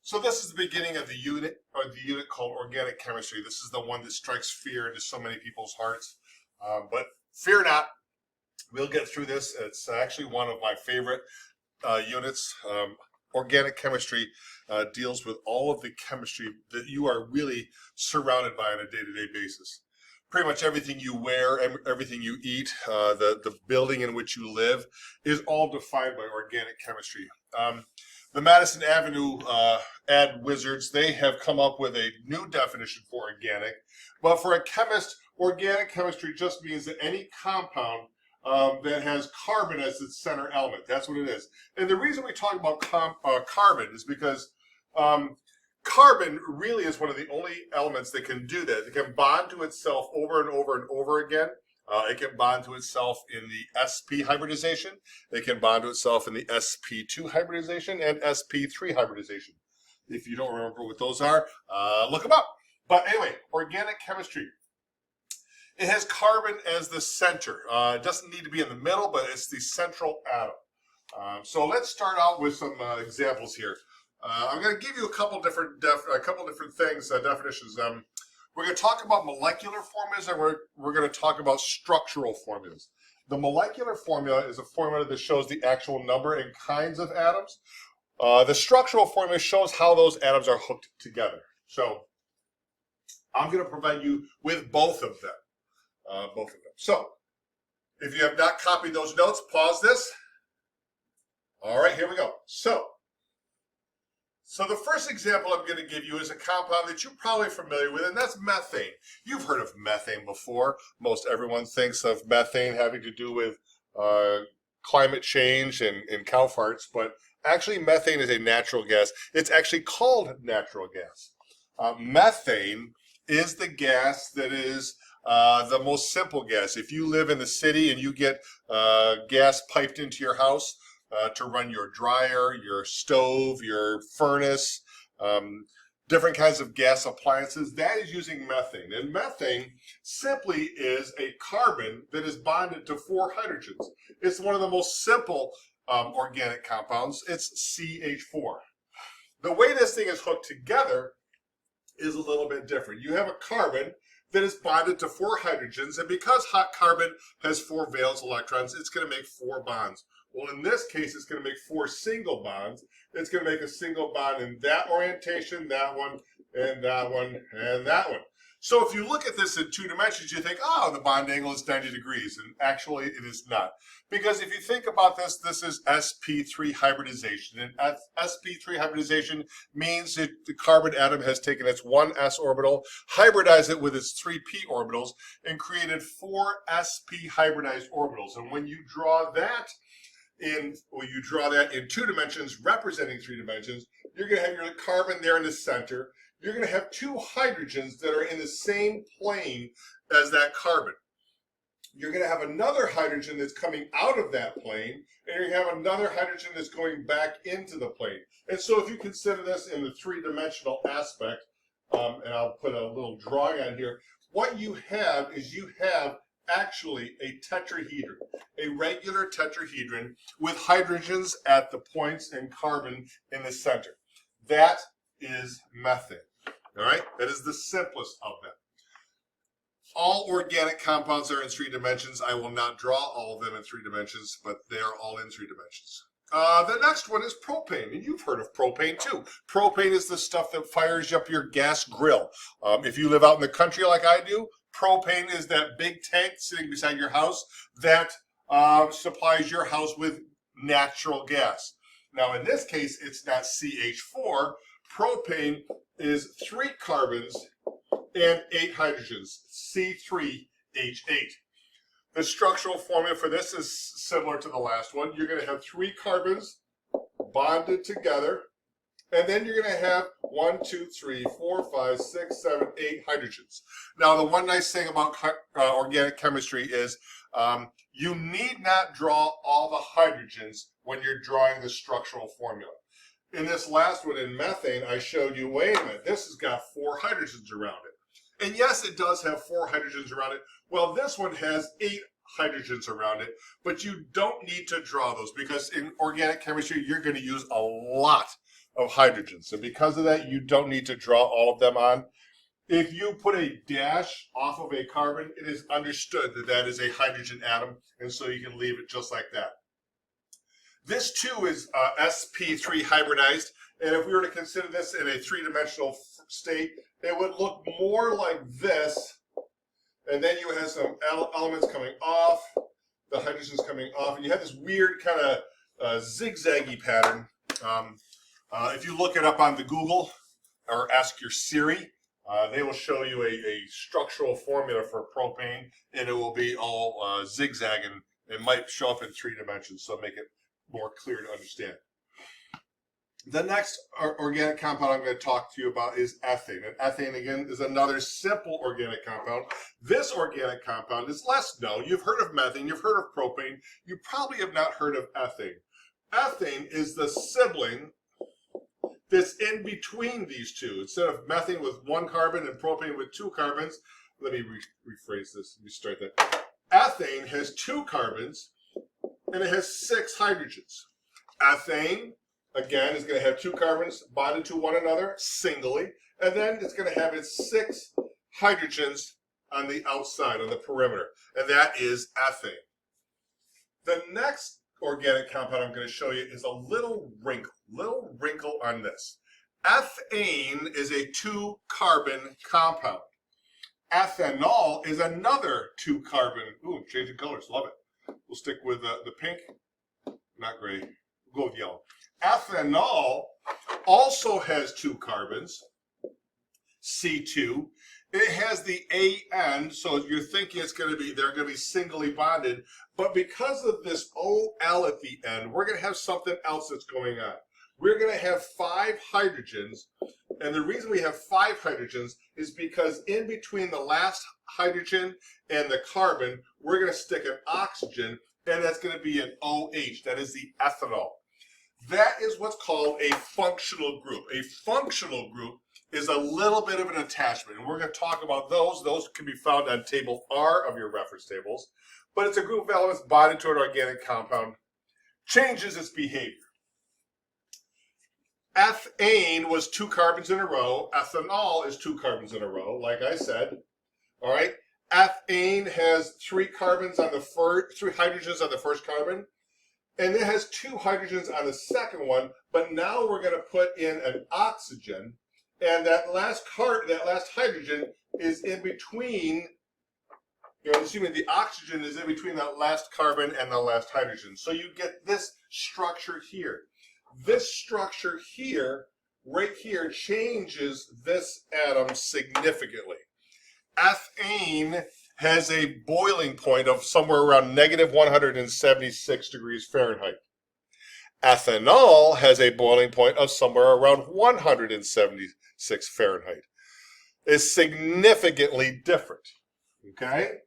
So this is the beginning of the unit called Organic Chemistry. This is the one that strikes fear into so many people's hearts. But fear not, we'll get through this. It's actually one of my favorite units. Organic Chemistry deals with all of the chemistry that you are really surrounded by on a day-to-day basis. Pretty much everything you wear, everything you eat, the building in which you live is all defined by organic chemistry. The Madison Avenue ad wizards, they have come up with a new definition for organic. But for a chemist, organic chemistry just means that any compound that has carbon as its center element. That's what it is. And the reason we talk about carbon is because carbon really is one of the only elements that can do that. It can bond to itself over and over and over again. It can bond to itself in the Sp hybridization. It can bond to itself in the Sp2 hybridization and Sp3 hybridization. If you don't remember what those are, look them up. But anyway, organic chemistry. It has carbon as the center. It doesn't need to be in the middle, but it's the central atom. So let's start out with some examples here. I'm going to give you a couple different things, definitions. We're going to talk about molecular formulas, and we're going to talk about structural formulas. The molecular formula is a formula that shows the actual number and kinds of atoms. The structural formula shows how those atoms are hooked together. So I'm going to provide you with both of them. So if you have not copied those notes, pause this. All right, here we go. So the first example I'm going to give you is a compound that you're probably familiar with, and that's methane. You've heard of methane before. Most everyone thinks of methane having to do with climate change and cow farts, but actually methane is a natural gas. It's actually called natural gas. Methane is the gas that is the most simple gas. If you live in the city and you get gas piped into your house, to run your dryer, your stove, your furnace, different kinds of gas appliances, that is using methane. And methane simply is a carbon that is bonded to 4 hydrogens. It's one of the most simple organic compounds. It's CH4. The way this thing is hooked together is a little bit different. You have a carbon that is bonded to 4 hydrogens, and because hot carbon has 4 valence electrons, it's going to make 4 bonds. Well, in this case, it's going to make 4 single bonds. It's going to make a single bond in that orientation, that one, and that one, and that one. So if you look at this in 2 dimensions, you think, oh, the bond angle is 90 degrees. And actually, it is not. Because if you think about this, this is Sp3 hybridization. And Sp3 hybridization means that the carbon atom has taken its 1s orbital, hybridized it with its 3p orbitals, and created 4 sp hybridized orbitals. And when you draw that in 2 dimensions, representing 3 dimensions, you're going to have your carbon there in the center. You're going to have 2 hydrogens that are in the same plane as that carbon. You're going to have another hydrogen that's coming out of that plane, and you're going to have another hydrogen that's going back into the plane. And so if you consider this in the 3-dimensional aspect, and I'll put a little drawing on here, what you have is you have actually a tetrahedron, a regular tetrahedron with hydrogens at the points and carbon in the center. That is methane. All right, that is the simplest of them. All organic compounds are in 3 dimensions. I will not draw all of them in 3 dimensions, but they are all in 3 dimensions. The next one is propane, and you've heard of propane too. Propane is the stuff that fires up your gas grill. If you live out in the country like I do, propane is that big tank sitting beside your house that supplies your house with natural gas. Now in this case, it's not CH4. Propane is 3 carbons and 8 hydrogens, C3H8. The structural formula for this is similar to the last one. You're going to have 3 carbons bonded together, and then you're going to have 1, 2, 3, 4, 5, 6, 7, 8 hydrogens. Now, the one nice thing about organic chemistry is you need not draw all the hydrogens when you're drawing the structural formula. In this last one, in methane, I showed you, wait a minute, this has got 4 hydrogens around it. And yes, it does have 4 hydrogens around it. Well, this one has 8 hydrogens around it, but you don't need to draw those because in organic chemistry, you're going to use a lot of hydrogens. And because of that, you don't need to draw all of them on. If you put a dash off of a carbon, it is understood that that is a hydrogen atom, and so you can leave it just like that. This too is Sp3 hybridized, and if we were to consider this in a three-dimensional state, it would look more like this, and then you have some elements coming off, the hydrogens coming off, and you have this weird kind of zigzaggy pattern. If you look it up on the Google or ask your Siri, they will show you a structural formula for propane, and it will be all zigzagging. It might show up in 3 dimensions, so make it more clear to understand. The next organic compound I'm going to talk to you about is ethane. And ethane, again, is another simple organic compound. This organic compound is less known. You've heard of methane, you've heard of propane, you probably have not heard of ethane. Ethane is the sibling that's in between these two. Instead of methane with 1 carbon and propane with 2 carbons, let me rephrase this, let me start that. Ethane has 2 carbons and it has 6 hydrogens. Ethane, again, is going to have 2 carbons bonded to one another singly, and then it's going to have its 6 hydrogens on the outside, on the perimeter, and that is ethane. The next organic compound I'm going to show you is a little wrinkle on this. Ethane is a 2-carbon compound. Ethanol is another 2-carbon. Ooh, changing colors, love it. We'll stick with the pink, not gray, we'll go with yellow. Ethanol also has 2 carbons, C2. It has the AN, so you're thinking it's going to be, they're going to be singly bonded, but because of this OL at the end, we're going to have something else that's going on. We're going to have 5 hydrogens, and the reason we have 5 hydrogens is because in between the last hydrogen and the carbon, we're going to stick an oxygen, and that's going to be an OH, that is the ethanol. That is what's called a functional group. A functional group is a little bit of an attachment, and we're going to talk about those. Those can be found on table R of your reference tables, but it's a group of elements bonded to an organic compound, changes its behavior. Ethane was 2 carbons in a row. Ethanol is 2 carbons in a row, like I said. All right. Ethane has 3 carbons on the first, 3 hydrogens on the first carbon, and it has 2 hydrogens on the second one. But now we're going to put in an oxygen, and that last hydrogen is in between. You're assuming the oxygen is in between that last carbon and the last hydrogen. So you get this structure here. This structure here, right here, changes this atom significantly. Ethane has a boiling point of somewhere around -176 degrees Fahrenheit. Ethanol has a boiling point of somewhere around 176 Fahrenheit. It's significantly different, okay?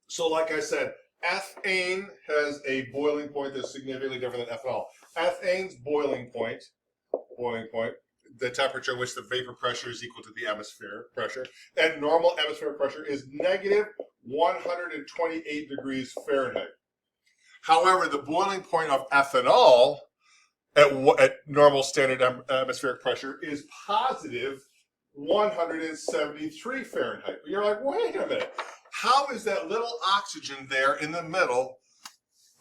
So like I said, ethane has a boiling point that's significantly different than ethanol. Ethane's boiling point, the temperature at which the vapor pressure is equal to the atmospheric pressure, and normal atmospheric pressure is -128 degrees Fahrenheit. However, the boiling point of ethanol at normal standard atmospheric pressure is +173 Fahrenheit. You're like, wait a minute. How is that little oxygen there in the middle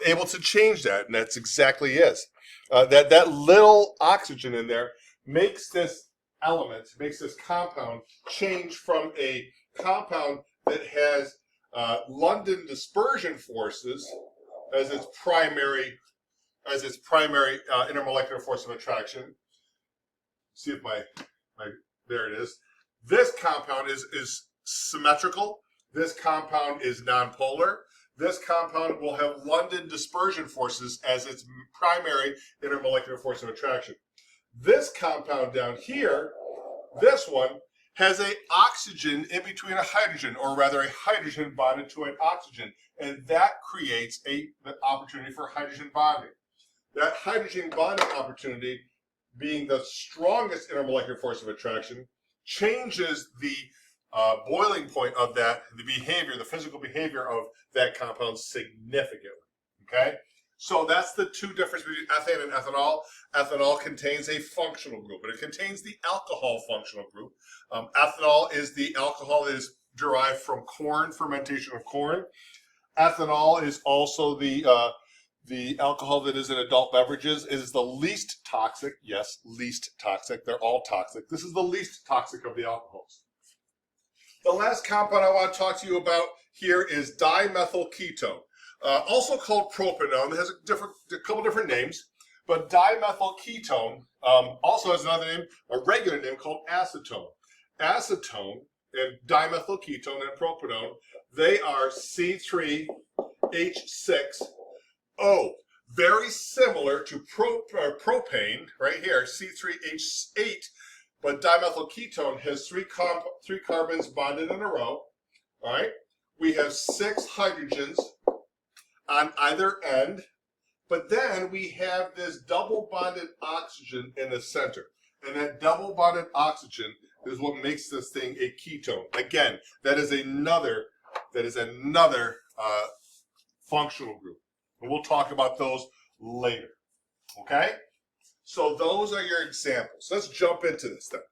able to change that? And that's exactly is. That little oxygen in there makes this element, makes this compound change from a compound that has London dispersion forces as its primary intermolecular force of attraction. See if there it is. This compound is symmetrical. This compound is nonpolar. This compound will have London dispersion forces as its primary intermolecular force of attraction. This compound down here, this one, has an oxygen in between a hydrogen, or rather a hydrogen bonded to an oxygen, and that creates the opportunity for hydrogen bonding. That hydrogen bonding opportunity, being the strongest intermolecular force of attraction, changes the boiling point of that, the behavior, the physical behavior of that compound significantly, okay? So that's the two differences between ethane and ethanol. Ethanol contains a functional group, but it contains the alcohol functional group. Ethanol is the alcohol that is derived from corn, fermentation of corn. Ethanol is also the alcohol that is in adult beverages. It is the least toxic. Yes, least toxic. They're all toxic. This is the least toxic of the alcohols. The last compound I want to talk to you about here is dimethyl ketone, also called propanone. It has a couple different names, but dimethyl ketone also has another name, a regular name called acetone. Acetone and dimethyl ketone and propanone, they are C3H6O. Very similar to propane, right here, C3H8, but dimethyl ketone has three carbons bonded in a row. All right, we have 6 hydrogens on either end, but then we have this double bonded oxygen in the center, and that double bonded oxygen is what makes this thing a ketone. Again, that is another functional group, and we'll talk about those later. Okay, so those are your examples. Let's jump into this then.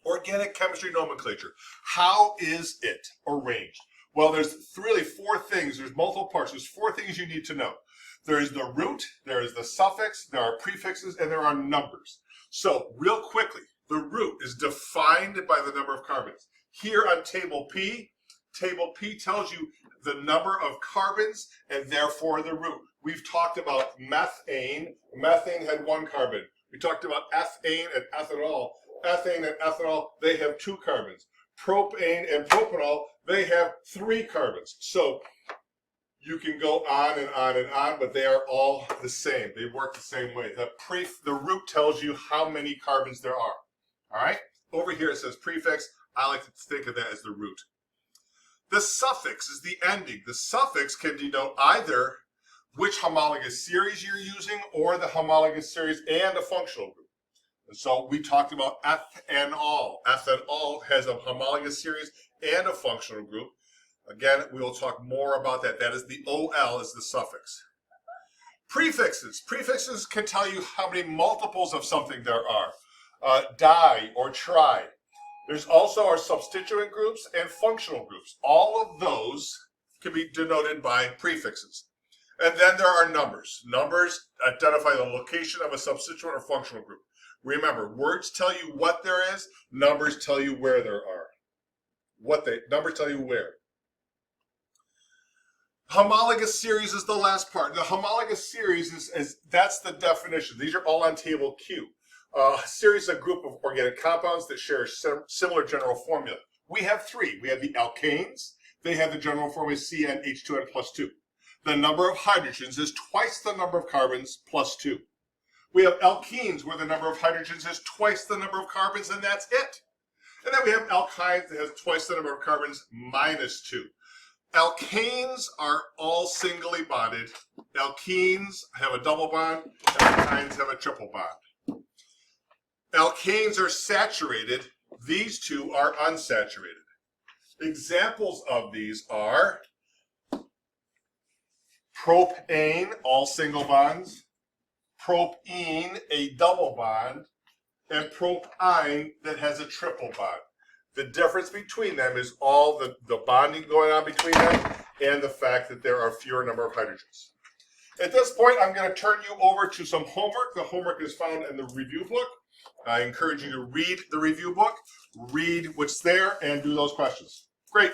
Organic chemistry nomenclature. How is it arranged? Well, there's really 4 things. There's multiple parts. There's 4 things you need to know. There is the root, there is the suffix, there are prefixes, and there are numbers. So real quickly, the root is defined by the number of carbons. Here on table P tells you the number of carbons and therefore the root. We've talked about methane. Methane had 1 carbon. We talked about ethane and ethanol. Ethane and ethanol, they have 2 carbons. Propane and propanol, they have 3 carbons. So you can go on and on and on, but they are all the same. They work the same way. The root tells you how many carbons there are. All right? Over here it says prefix. I like to think of that as the root. The suffix is the ending. The suffix can denote either which homologous series you're using or the homologous series and a functional group. And so we talked about ethanol. Ethanol has a homologous series and a functional group. Again, we will talk more about that. That is the OL is the suffix. Prefixes. Prefixes can tell you how many multiples of something there are. Di or tri. There's also our substituent groups and functional groups. All of those can be denoted by prefixes. And then there are numbers. Numbers identify the location of a substituent or functional group. Remember, words tell you what there is, numbers tell you where there are. Numbers tell you where. Homologous series is the last part. The homologous series is that's the definition. These are all on table Q. A series, a group of organic compounds that share a similar general formula. We have 3. We have the alkanes. They have the general formula CnH2n plus 2. The number of hydrogens is twice the number of carbons plus 2. We have alkenes where the number of hydrogens is twice the number of carbons, and that's it. And then we have alkynes that has twice the number of carbons minus 2. Alkanes are all singly bonded. Alkenes have a double bond. Alkynes have a triple bond. Alkanes are saturated. These 2 are unsaturated. Examples of these are propane, all single bonds. Propene, a double bond. And propyne that has a triple bond. The difference between them is all the bonding going on between them and the fact that there are fewer number of hydrogens. At this point, I'm going to turn you over to some homework. The homework is found in the review book. I encourage you to read the review book, read what's there, and do those questions. Great.